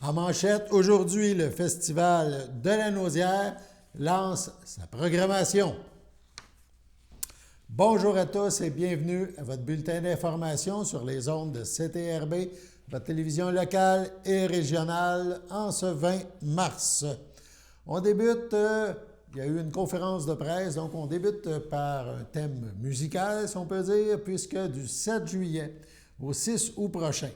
En manchette, aujourd'hui, le Festival de la Naudière lance sa programmation. Bonjour à tous et bienvenue à votre bulletin d'information sur les ondes de CTRB, votre télévision locale et régionale, en ce 20 mars. On débute, il y a eu une conférence de presse, donc on débute par un thème musical, si on peut dire, puisque du 7 juillet au 6 août prochain,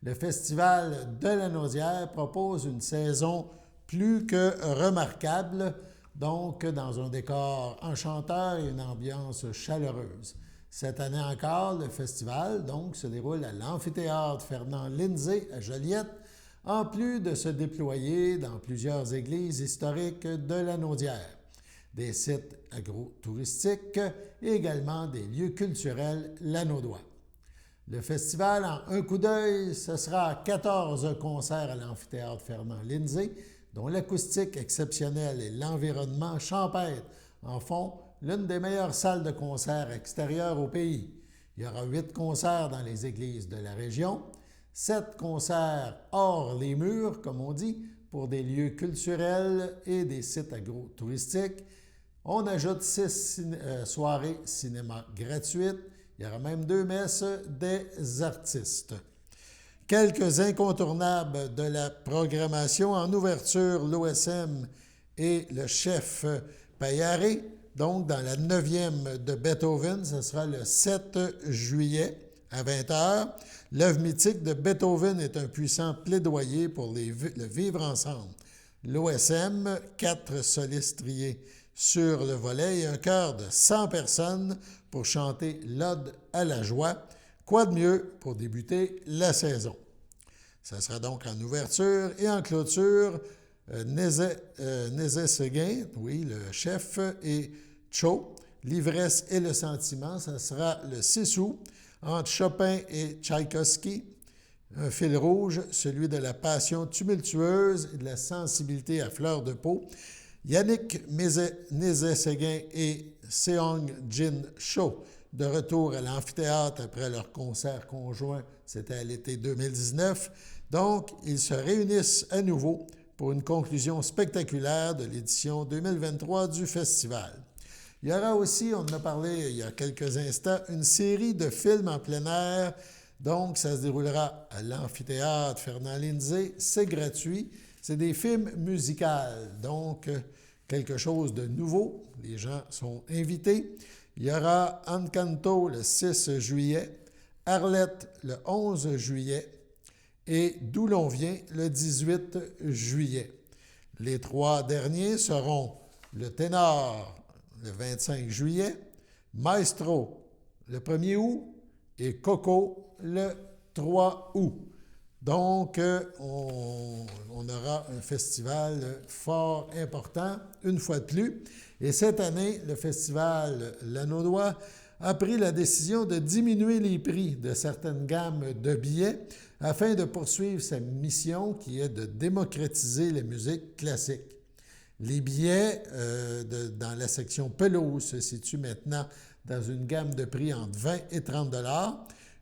le Festival de la Naudière propose une saison plus que remarquable, donc dans un décor enchanteur et une ambiance chaleureuse. Cette année encore, le festival donc, se déroule à l'amphithéâtre Fernand Lindsay à Joliette, en plus de se déployer dans plusieurs églises historiques de la Naudière, des sites agro-touristiques et également des lieux culturels lanaudois. Le festival, en un coup d'œil, ce sera 14 concerts à l'amphithéâtre Fernand Lindsay, dont l'acoustique exceptionnelle et l'environnement champêtre en font l'une des meilleures salles de concert extérieures au pays. Il y aura 8 concerts dans les églises de la région, 7 concerts hors les murs, comme on dit, pour des lieux culturels et des sites agro-touristiques. On ajoute 6 soirées cinéma gratuites. Il y aura même 2 messes des artistes. Quelques incontournables de la programmation. En ouverture, l'OSM et le chef Payaré, donc dans la 9e de Beethoven, ce sera le 7 juillet à 20h. L'œuvre mythique de Beethoven est un puissant plaidoyer pour le vivre ensemble. L'OSM, 4 solistes triés sur le volet et un chœur de 100 personnes pour chanter l'Ode à la joie. Quoi de mieux pour débuter la saison? Ça sera donc en ouverture et en clôture, Nézet-Séguin, oui, le chef, et Cho, l'ivresse et le sentiment. Ça sera le 6 août, entre Chopin et Tchaïkovski. Un fil rouge, celui de la passion tumultueuse et de la sensibilité à fleur de peau. Yannick Nézet-Séguin et Seong-Jin Cho, de retour à l'amphithéâtre après leur concert conjoint, c'était à l'été 2019. Donc, ils se réunissent à nouveau pour une conclusion spectaculaire de l'édition 2023 du festival. Il y aura aussi, on en a parlé il y a quelques instants, une série de films en plein air. Donc, ça se déroulera à l'amphithéâtre Fernand Lindsay. C'est gratuit. C'est des films musicaux, donc quelque chose de nouveau. Les gens sont invités. Il y aura Encanto le 6 juillet, Arlette le 11 juillet et D'où l'on vient le 18 juillet. Les 3 derniers seront le Ténor le 25 juillet, Maestro le 1er août et Coco le 3 août. Donc, on aura un festival fort important, une fois de plus. Et cette année, le festival lanaudois a pris la décision de diminuer les prix de certaines gammes de billets afin de poursuivre sa mission qui est de démocratiser la musique classique. Les billets dans la section pelouse se situent maintenant dans une gamme de prix entre 20 et 30 $.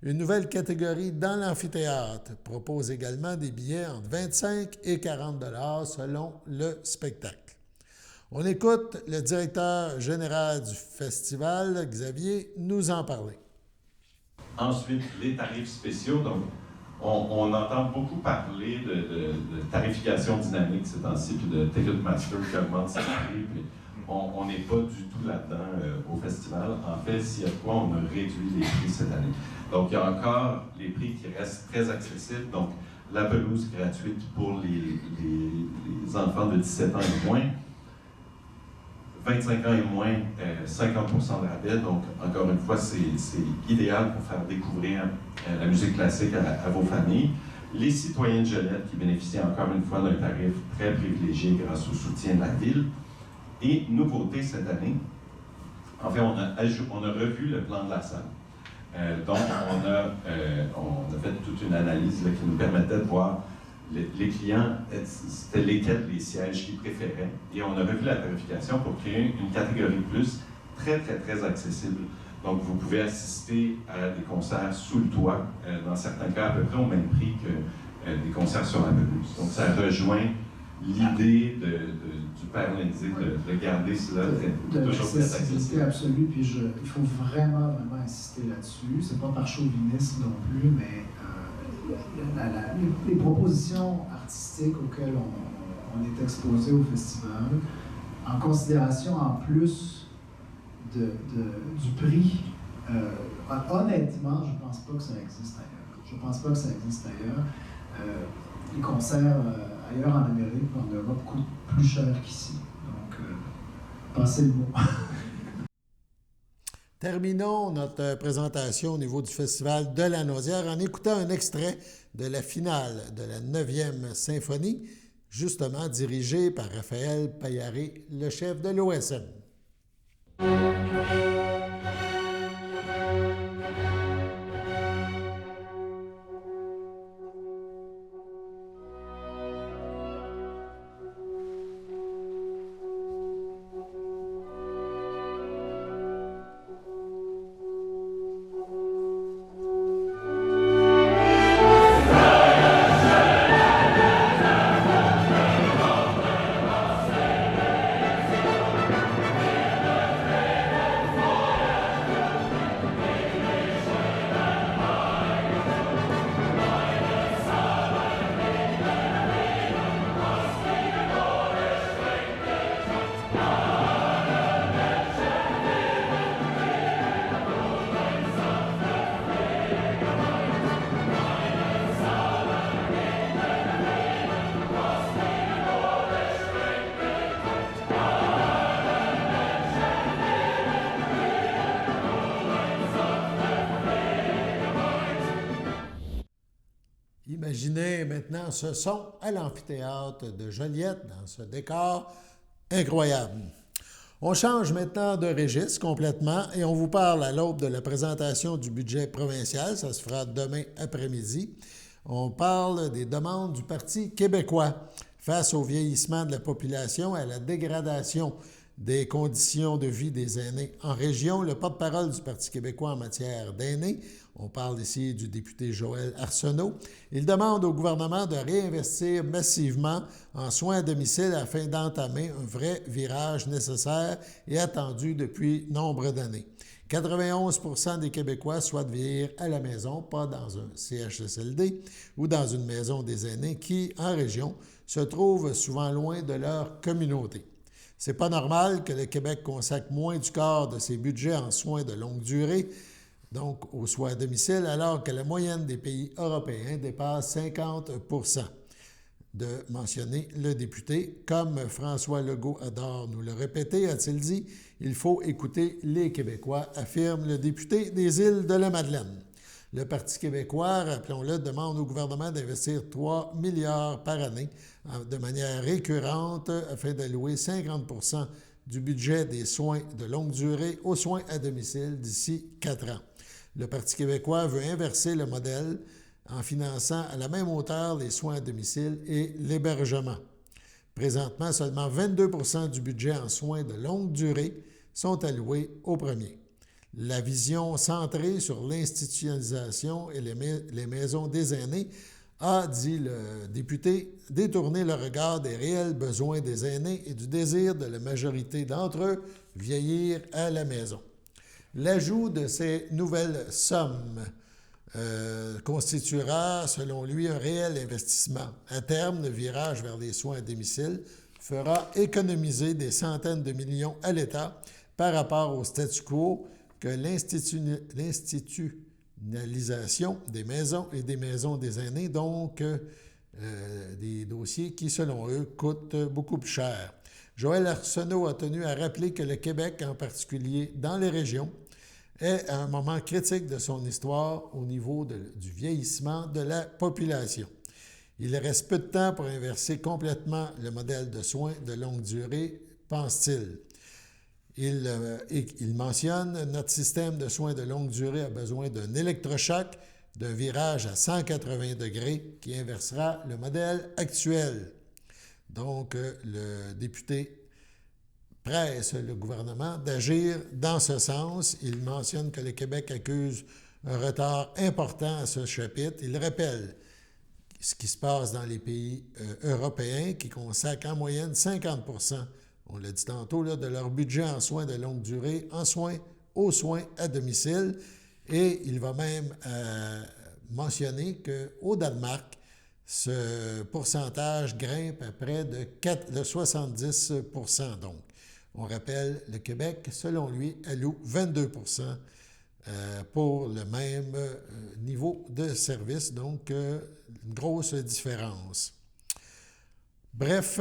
Une nouvelle catégorie dans l'amphithéâtre propose également des billets entre 25 et 40 $ selon le spectacle. On écoute le directeur général du festival, Xavier, nous en parler. Ensuite, les tarifs spéciaux. Donc, on entend beaucoup parler de tarification dynamique ces temps-ci, puis de Ticketmaster qui augmente ses prix. Puis on n'est pas du tout là-dedans au festival. En fait, s'il y a de quoi, on a réduit les prix cette année. Donc, il y a encore les prix qui restent très accessibles. Donc, la pelouse gratuite pour les enfants de 17 ans et moins. 25 ans et moins, 50% de rabais. Donc, encore une fois, c'est idéal pour faire découvrir la musique classique à vos familles. Les citoyens de Joliette qui bénéficient encore une fois d'un tarif très privilégié grâce au soutien de la ville. Et nouveauté cette année, en fait, on a revu le plan de la salle. Donc, on a fait toute une analyse là, qui nous permettait de voir les clients, c'était lesquels les sièges qu'ils préféraient. Et on a revu la tarification pour créer une catégorie plus très, très, très accessible. Donc, vous pouvez assister à des concerts sous le toit, dans certains cas à peu près au même prix des concerts sur la pelouse. Donc, ça rejoint l'idée du père Lindsay de garder cela de toujours très accessible. Absolue, puis il faut vraiment insister là-dessus. C'est pas par chauvinisme non plus, mais les propositions artistiques auxquelles on est exposé au festival, en considération en plus du prix, honnêtement, je pense pas que ça existe ailleurs. Les concerts ailleurs en Amérique, en Europe, coûtent plus cher qu'ici. Donc, passez le mot. Terminons notre présentation au niveau du Festival de la Naudière en écoutant un extrait de la finale de la 9e symphonie, justement dirigée par Raphaël Paillaré, le chef de l'OSM. Imaginez maintenant ce son à l'amphithéâtre de Joliette dans ce décor incroyable. On change maintenant de registre complètement et on vous parle à l'aube de la présentation du budget provincial. Ça se fera demain après-midi. On parle des demandes du Parti québécois face au vieillissement de la population et à la dégradation des conditions de vie des aînés en région. Le porte-parole du Parti québécois en matière d'aînés, on parle ici du député Joël Arsenault, il demande au gouvernement de réinvestir massivement en soins à domicile afin d'entamer un vrai virage nécessaire et attendu depuis nombre d'années. 91% des Québécois souhaitent vieillir à la maison, pas dans un CHSLD ou dans une maison des aînés qui, en région, se trouvent souvent loin de leur communauté. C'est pas normal que le Québec consacre moins du quart de ses budgets en soins de longue durée, donc aux soins à domicile, alors que la moyenne des pays européens dépasse 50%. De mentionner le député. Comme François Legault adore nous le répéter, a-t-il dit, il faut écouter les Québécois, affirme le député des Îles-de-la-Madeleine. Le Parti québécois, rappelons-le, demande au gouvernement d'investir 3 milliards par année de manière récurrente afin d'allouer 50% du budget des soins de longue durée aux soins à domicile d'ici 4 ans. Le Parti québécois veut inverser le modèle en finançant à la même hauteur les soins à domicile et l'hébergement. Présentement, seulement 22% du budget en soins de longue durée sont alloués au premier. La vision centrée sur l'institutionnalisation et les maisons des aînés a, dit le député, détourné le regard des réels besoins des aînés et du désir de la majorité d'entre eux vieillir à la maison. L'ajout de ces nouvelles sommes constituera, selon lui, un réel investissement. À terme, le virage vers les soins à domicile fera économiser des centaines de millions à l'État par rapport au statu quo que l'institutionnalisation des maisons et des maisons des aînés, donc des dossiers qui, selon eux, coûtent beaucoup plus cher. Joël Arsenault a tenu à rappeler que le Québec, en particulier dans les régions, est à un moment critique de son histoire au niveau du vieillissement de la population. Il reste peu de temps pour inverser complètement le modèle de soins de longue durée, pense-t-il. Il mentionne « Notre système de soins de longue durée a besoin d'un électrochoc, d'un virage à 180 degrés qui inversera le modèle actuel. » Donc, le député presse le gouvernement d'agir dans ce sens. Il mentionne que le Québec accuse un retard important à ce chapitre. Il rappelle ce qui se passe dans les pays européens qui consacrent en moyenne 50 %, on l'a dit tantôt, là, de leur budget en soins de longue durée, aux soins à domicile. Et il va même mentionner qu'au Danemark, ce pourcentage grimpe à près de 70 %. Donc, on rappelle, le Québec, selon lui, alloue 22 % pour le même niveau de service. Donc, une grosse différence. Bref,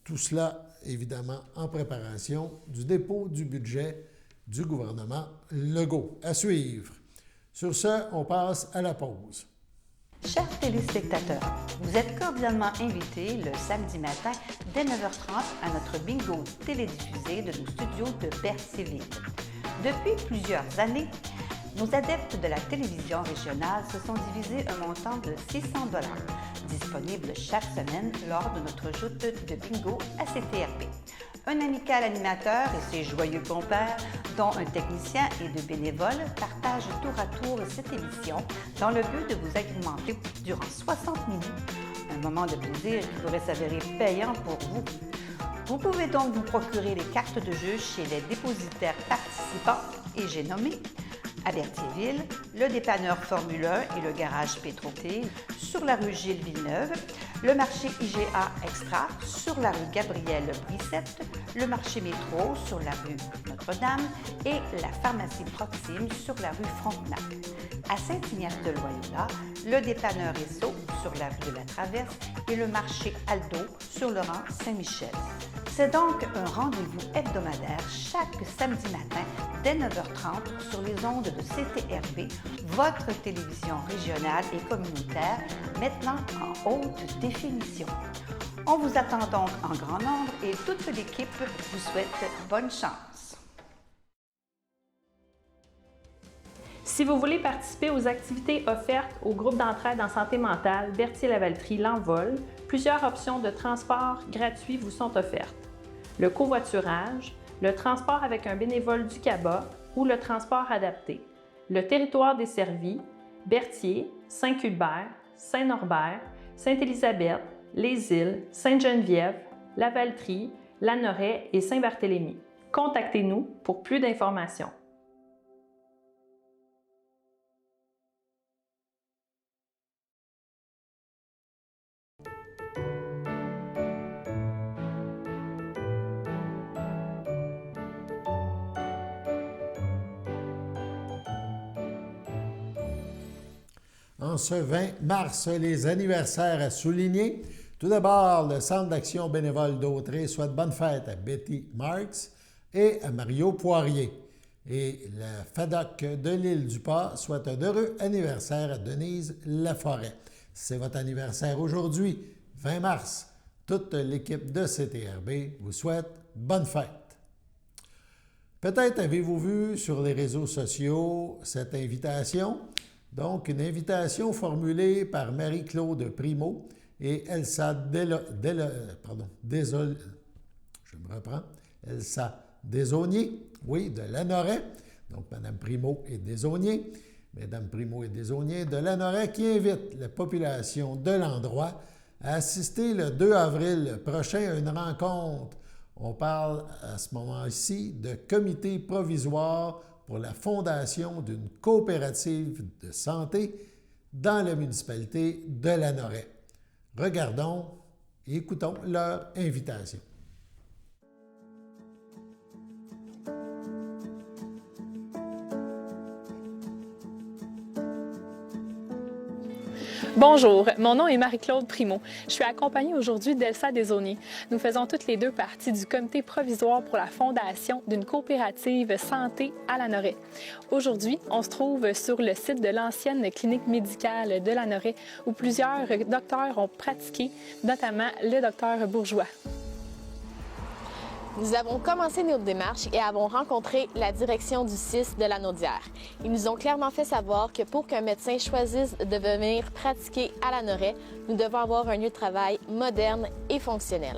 tout cela, évidemment, en préparation du dépôt du budget du gouvernement Legault. À suivre. Sur ce, on passe à la pause. Chers téléspectateurs, vous êtes cordialement invités le samedi matin dès 9h30 à notre bingo télédiffusé de nos studios de Berthierville. Depuis plusieurs années, nos adeptes de la télévision régionale se sont divisés un montant de 600 $, disponible chaque semaine lors de notre joute de bingo à CTRB. Un amical animateur et ses joyeux compères, dont un technicien et deux bénévoles, partagent tour à tour cette émission dans le but de vous agrémenter durant 60 minutes. Un moment de plaisir qui pourrait s'avérer payant pour vous. Vous pouvez donc vous procurer les cartes de jeu chez les dépositaires participants et j'ai nommé à Berthierville, le dépanneur Formule 1 et le garage Pétroté sur la rue Gilles Villeneuve, le marché IGA Extra sur la rue Gabrielle Brissette, le marché Métro sur la rue Notre-Dame et la pharmacie Proxime sur la rue Frontenac. À Saint-Ignace-de-Loyola, le dépanneur Esso sur la rue de la Traverse et le marché Aldo sur le rang Saint-Michel. C'est donc un rendez-vous hebdomadaire chaque samedi matin dès 9h30 sur les ondes de CTRB, votre télévision régionale et communautaire, maintenant en haute définition. On vous attend donc en grand nombre et toute l'équipe vous souhaite bonne chance. Si vous voulez participer aux activités offertes au groupe d'entraide en santé mentale Berthier-Lavaltrie L'Envol, plusieurs options de transport gratuits vous sont offertes. Le covoiturage, le transport avec un bénévole du CABA ou le transport adapté. Le territoire desservi, Berthier, Saint-Cuthbert, Saint-Norbert, Sainte-Élisabeth, Les Îles, Sainte-Geneviève, Lavaltrie, Lanoraie et Saint-Barthélemy. Contactez-nous pour plus d'informations. En ce 20 mars, les anniversaires à souligner. Tout d'abord, le Centre d'action bénévole d'Autrey souhaite bonne fête à Betty Marks et à Mario Poirier. Et la FADOC de l'Île-du-Pas souhaite un heureux anniversaire à Denise Laforêt. C'est votre anniversaire aujourd'hui, 20 mars. Toute l'équipe de CTRB vous souhaite bonne fête. Peut-être avez-vous vu sur les réseaux sociaux cette invitation. Donc, une invitation formulée par Marie-Claude Primo et Elsa Elsa Desaulniers, oui, de Lanoraie. Donc, Mme Primo et Desaulniers. Mme Primo et Desaulniers de Lanoraie qui invite la population de l'endroit à assister le 2 avril prochain à une rencontre. On parle à ce moment-ci de comité provisoire pour la fondation d'une coopérative de santé dans la municipalité de Lanoraie. Regardons et écoutons leur invitation. Bonjour, mon nom est Marie-Claude Primo. Je suis accompagnée aujourd'hui d'Elsa Desaulniers. Nous faisons toutes les deux partie du comité provisoire pour la fondation d'une coopérative santé à Lanoraie. Aujourd'hui, on se trouve sur le site de l'ancienne clinique médicale de Lanoraie où plusieurs docteurs ont pratiqué, notamment le docteur Bourgeois. Nous avons commencé notre démarche et avons rencontré la direction du CIS de la Naudière. Ils nous ont clairement fait savoir que pour qu'un médecin choisisse de venir pratiquer à Lanoraie, nous devons avoir un lieu de travail moderne et fonctionnel.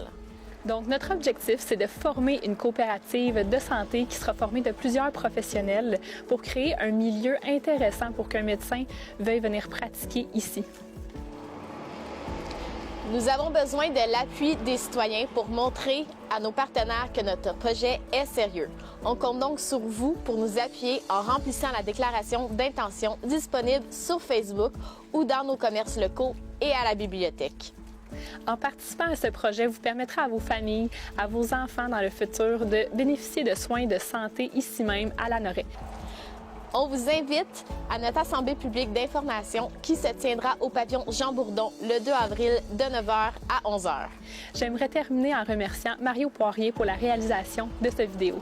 Donc, notre objectif, c'est de former une coopérative de santé qui sera formée de plusieurs professionnels pour créer un milieu intéressant pour qu'un médecin veuille venir pratiquer ici. Nous avons besoin de l'appui des citoyens pour montrer à nos partenaires que notre projet est sérieux. On compte donc sur vous pour nous appuyer en remplissant la déclaration d'intention disponible sur Facebook ou dans nos commerces locaux et à la bibliothèque. En participant à ce projet, vous permettrez à vos familles, à vos enfants dans le futur de bénéficier de soins de santé ici même à Lanoraie. On vous invite à notre assemblée publique d'information qui se tiendra au pavillon Jean Bourdon le 2 avril de 9h à 11h. J'aimerais terminer en remerciant Mario Poirier pour la réalisation de cette vidéo.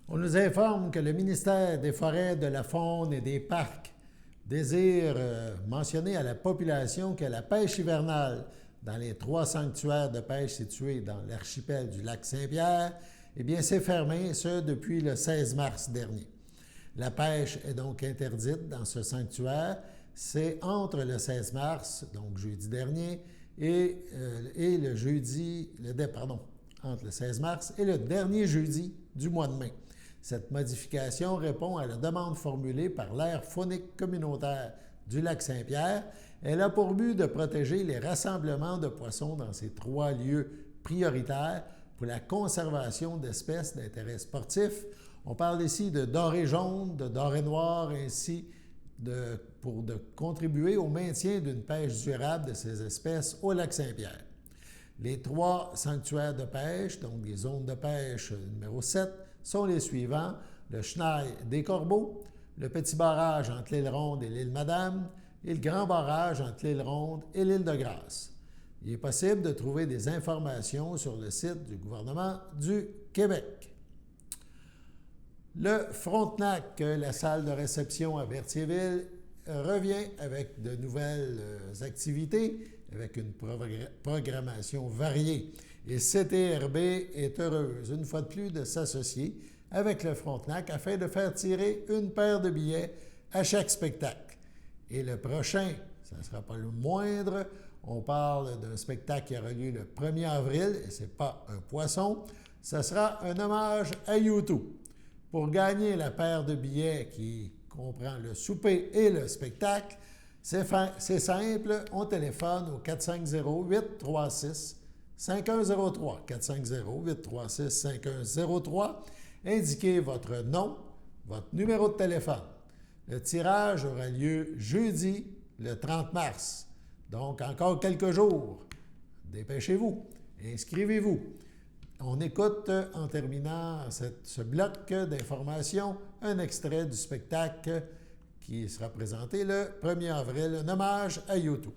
On nous informe que le ministère des Forêts, de la Faune et des Parcs désire mentionner à la population que la pêche hivernale dans les 3 sanctuaires de pêche situés dans l'archipel du lac Saint-Pierre, eh bien, c'est fermé, ce, depuis le 16 mars dernier. La pêche est donc interdite dans ce sanctuaire. C'est entre le 16 mars, donc jeudi dernier, entre le 16 mars et le dernier jeudi du mois de mai. Cette modification répond à la demande formulée par l'aire faunique communautaire du lac Saint-Pierre. Elle a pour but de protéger les rassemblements de poissons dans ces 3 lieux prioritaires pour la conservation d'espèces d'intérêt sportif. On parle ici de dorée jaune, de dorée noire, ainsi pour contribuer au maintien d'une pêche durable de ces espèces au lac Saint-Pierre. Les 3 sanctuaires de pêche, donc les zones de pêche numéro 7, sont les suivants: le Chenal des Corbeaux, le petit barrage entre l'île Ronde et l'île Madame et le grand barrage entre l'île Ronde et l'île de Grâce. Il est possible de trouver des informations sur le site du gouvernement du Québec. Le Frontenac, la salle de réception à Berthierville, revient avec de nouvelles activités, avec une programmation variée. Et CTRB est heureuse, une fois de plus, de s'associer avec le Frontenac afin de faire tirer une paire de billets à chaque spectacle. Et le prochain, ça ne sera pas le moindre, on parle d'un spectacle qui aura lieu le 1er avril, et ce n'est pas un poisson, ça sera un hommage à U2. Pour gagner la paire de billets qui comprend le souper et le spectacle, c'est simple, on téléphone au 450-836-5103, 450-836-5103, indiquez votre nom, votre numéro de téléphone. Le tirage aura lieu jeudi, le 30 mars. Donc, encore quelques jours. Dépêchez-vous, inscrivez-vous. On écoute, en terminant ce bloc d'informations, un extrait du spectacle qui sera présenté le 1er avril, un hommage à U2.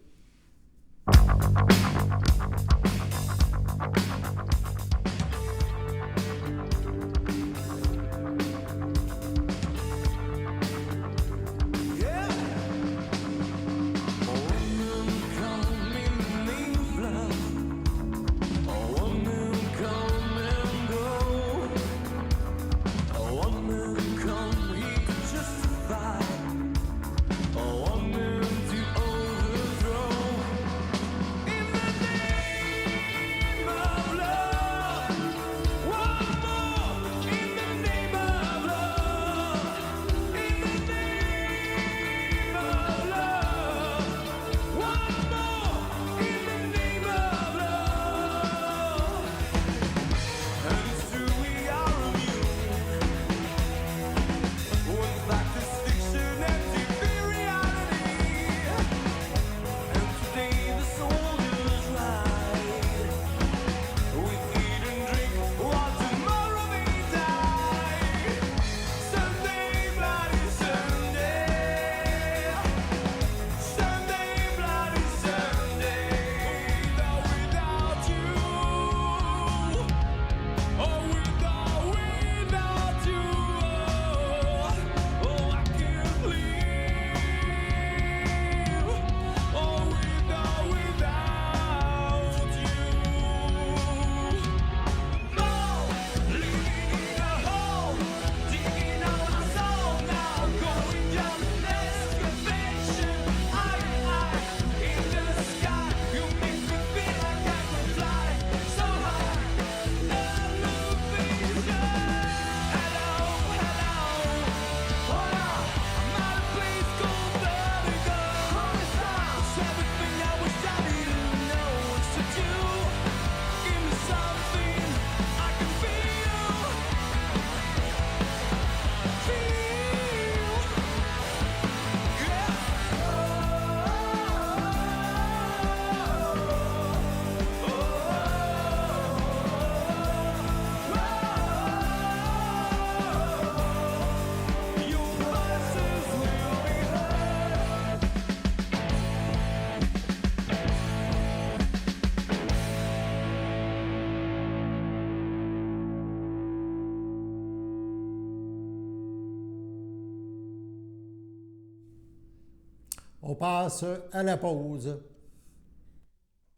On passe à la pause.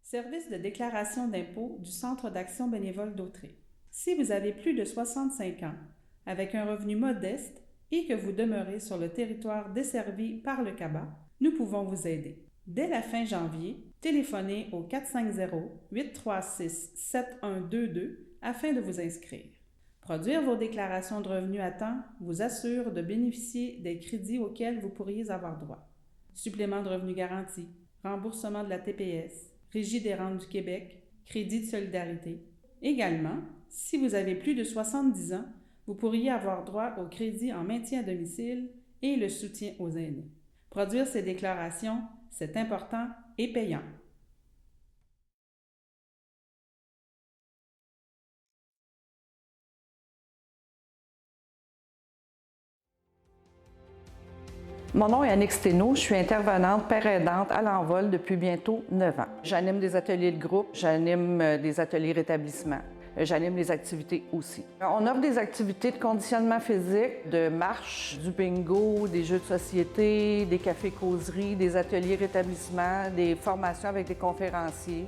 Service de déclaration d'impôt du Centre d'action bénévole d'Autrey. Si vous avez plus de 65 ans, avec un revenu modeste et que vous demeurez sur le territoire desservi par le CABA, nous pouvons vous aider. Dès la fin janvier, téléphonez au 450-836-7122 afin de vous inscrire. Produire vos déclarations de revenus à temps vous assure de bénéficier des crédits auxquels vous pourriez avoir droit. Supplément de revenus garanti, remboursement de la TPS, Régie des rentes du Québec, crédit de solidarité. Également, si vous avez plus de 70 ans, vous pourriez avoir droit au crédit en maintien à domicile et le soutien aux aînés. Produire ces déclarations, c'est important et payant. Mon nom est Annick Sténault, je suis intervenante père aidante à l'Envol depuis bientôt 9 ans. J'anime des ateliers de groupe, j'anime des ateliers rétablissement, j'anime les activités aussi. On offre des activités de conditionnement physique, de marche, du bingo, des jeux de société, des cafés-causeries, des ateliers rétablissement, des formations avec des conférenciers.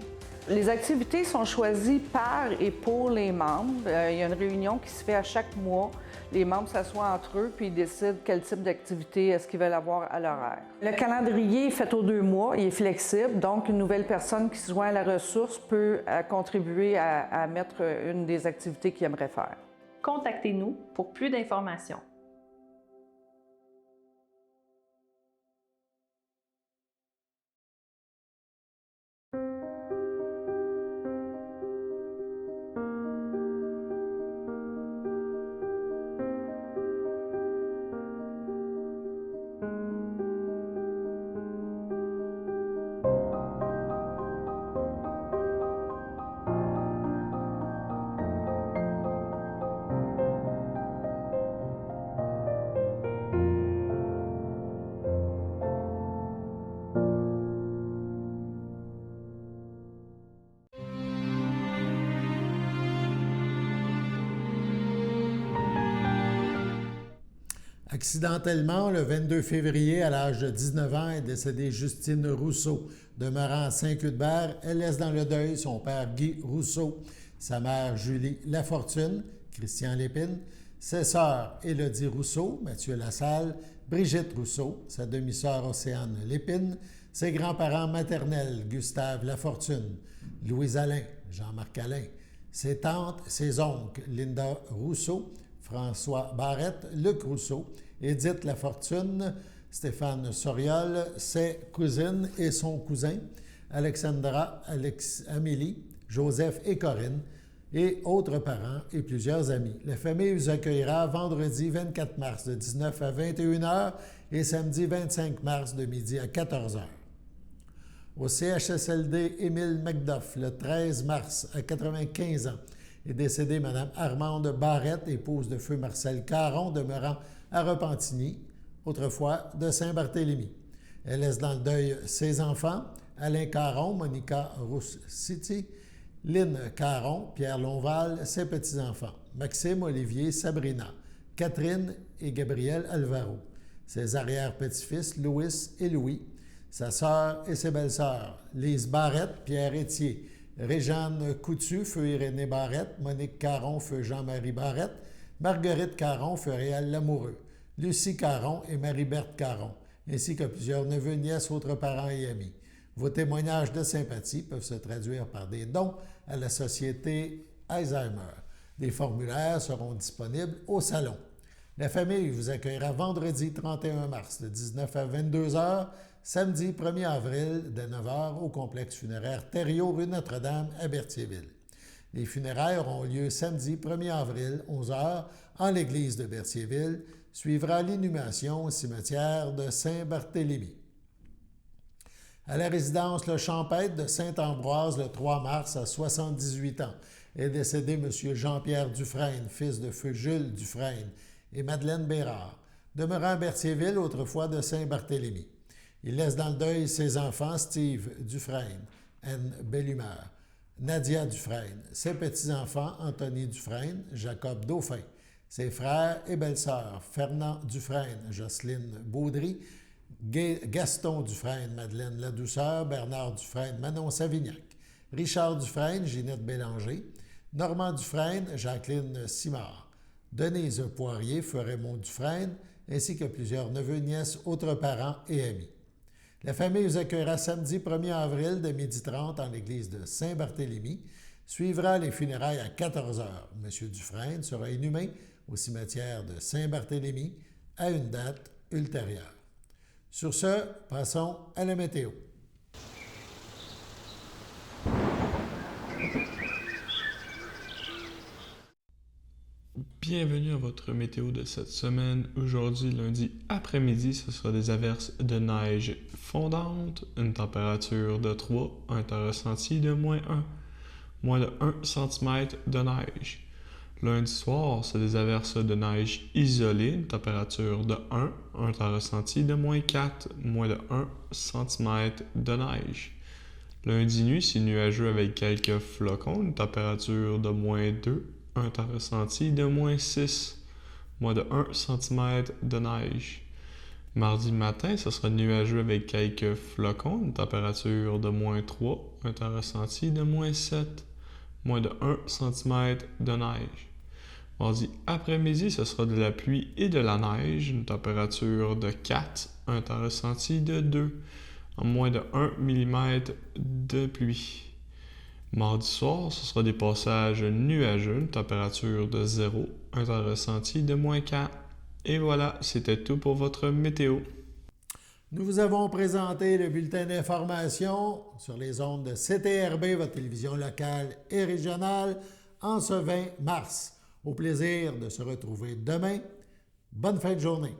Les activités sont choisies par et pour les membres. Il y a une réunion qui se fait à chaque mois. Les membres s'assoient entre eux puis ils décident quel type d'activité est-ce qu'ils veulent avoir à l'horaire. Le calendrier est fait aux 2 mois, il est flexible, donc une nouvelle personne qui se joint à la ressource peut contribuer à mettre une des activités qu'il aimerait faire. Contactez-nous pour plus d'informations. Accidentellement, le 22 février, à l'âge de 19 ans, est décédée Justine Rousseau. Demeurant à Saint-Cuthbert, elle laisse dans le deuil son père Guy Rousseau, sa mère Julie Lafortune, Christian Lépine, ses sœurs Élodie Rousseau, Mathieu Lassalle, Brigitte Rousseau, sa demi-sœur Océane Lépine, ses grands-parents maternels Gustave Lafortune, Louise Alain, Jean-Marc Alain, ses tantes, ses oncles Linda Rousseau, François Barrette, Luc Rousseau, Édith Lafortune, Stéphane Soriol, ses cousines et son cousin, Alexandra, Amélie, Joseph et Corinne, et autres parents et plusieurs amis. La famille vous accueillera vendredi 24 mars de 19 à 21 h et samedi 25 mars de midi à 14 h. Au CHSLD Émile Macduff, le 13 mars à 95 ans, est décédée Mme Armande Barrette, épouse de feu Marcel Caron, demeurant à Repentigny, autrefois de Saint-Barthélemy. Elle laisse dans le deuil ses enfants, Alain Caron, Monica Roussiti, Lynne Caron, Pierre Lonval, ses petits-enfants, Maxime, Olivier, Sabrina, Catherine et Gabriel Alvaro, ses arrière-petits-fils, Louis et Louis, sa sœur et ses belles-sœurs, Lise Barrette, Pierre Étier, Réjeanne Coutu, feu Irénée Barrette, Monique Caron, feu Jean-Marie Barrette, Marguerite Caron, feu Réal Lamoureux, Lucie Caron et Marie-Berthe Caron, ainsi que plusieurs neveux, nièces, autres parents et amis. Vos témoignages de sympathie peuvent se traduire par des dons à la Société Alzheimer. Des formulaires seront disponibles au salon. La famille vous accueillera vendredi 31 mars de 19 à 22 h, samedi 1er avril de 9 h au complexe funéraire Thériault, rue Notre-Dame à Berthierville. Les funérailles auront lieu samedi 1er avril, 11 h, en l'église de Berthierville. Suivra l'inhumation au cimetière de Saint-Barthélemy. À la résidence Le Champêtre de Saint-Ambroise, le 3 mars, à 78 ans, est décédé M. Jean-Pierre Dufresne, fils de feu Jules Dufresne, et Madeleine Bérard, demeurant à Berthierville, autrefois de Saint-Barthélemy. Il laisse dans le deuil ses enfants Steve Dufresne, Anne Bellumeur, Nadia Dufresne, ses petits-enfants Anthony Dufresne, Jacob Dauphin, ses frères et belles-sœurs Fernand Dufresne, Jocelyne Baudry, Gaston Dufresne, Madeleine Ladouceur, Bernard Dufresne, Manon Savignac, Richard Dufresne, Ginette Bélanger, Normand Dufresne, Jacqueline Simard, Denise Poirier, Raymond Dufresne, ainsi que plusieurs neveux, nièces, autres parents et amis. La famille vous accueillera samedi 1er avril de 12h30 en l'église de Saint-Barthélemy. Suivra les funérailles à 14h. M. Dufresne sera inhumé au cimetière de Saint-Barthélemy à une date ultérieure. Sur ce, passons à la météo. Bienvenue à votre météo de cette semaine. Aujourd'hui, lundi après-midi, ce sera des averses de neige fondante, une température de 3, un temps ressenti de -1, moins de 1 cm de neige. Lundi soir, c'est des averses de neige isolées, une température de 1, un temps ressenti de -4, moins de 1 cm de neige. Lundi nuit, c'est nuageux avec quelques flocons, une température de -2, un temps ressenti de -6, moins de 1 cm de neige. Mardi matin, ce sera nuageux avec quelques flocons, une température de -3, un temps ressenti de -7, moins de 1 cm de neige. Mardi après-midi, ce sera de la pluie et de la neige, une température de 4, un temps ressenti de 2, en moins de 1 mm de pluie. Mardi soir, ce sera des passages nuageux, une température de 0, un temps ressenti de -4. Et voilà, c'était tout pour votre météo. Nous vous avons présenté le bulletin d'information sur les ondes de CTRB, votre télévision locale et régionale, en ce 20 mars. Au plaisir de se retrouver demain. Bonne fin de journée.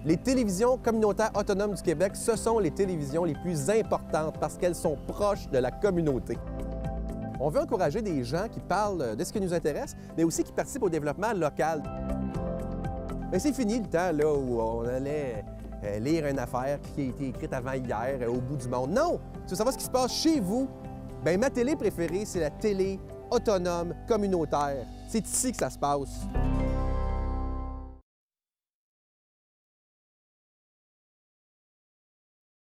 Les télévisions communautaires autonomes du Québec, ce sont les télévisions les plus importantes parce qu'elles sont proches de la communauté. On veut encourager des gens qui parlent de ce qui nous intéresse, mais aussi qui participent au développement local. Mais c'est fini le temps là, où on allait lire une affaire qui a été écrite avant hier au bout du monde. Non! Tu veux savoir ce qui se passe chez vous? Bien, ma télé préférée, c'est la télé autonome communautaire. C'est ici que ça se passe.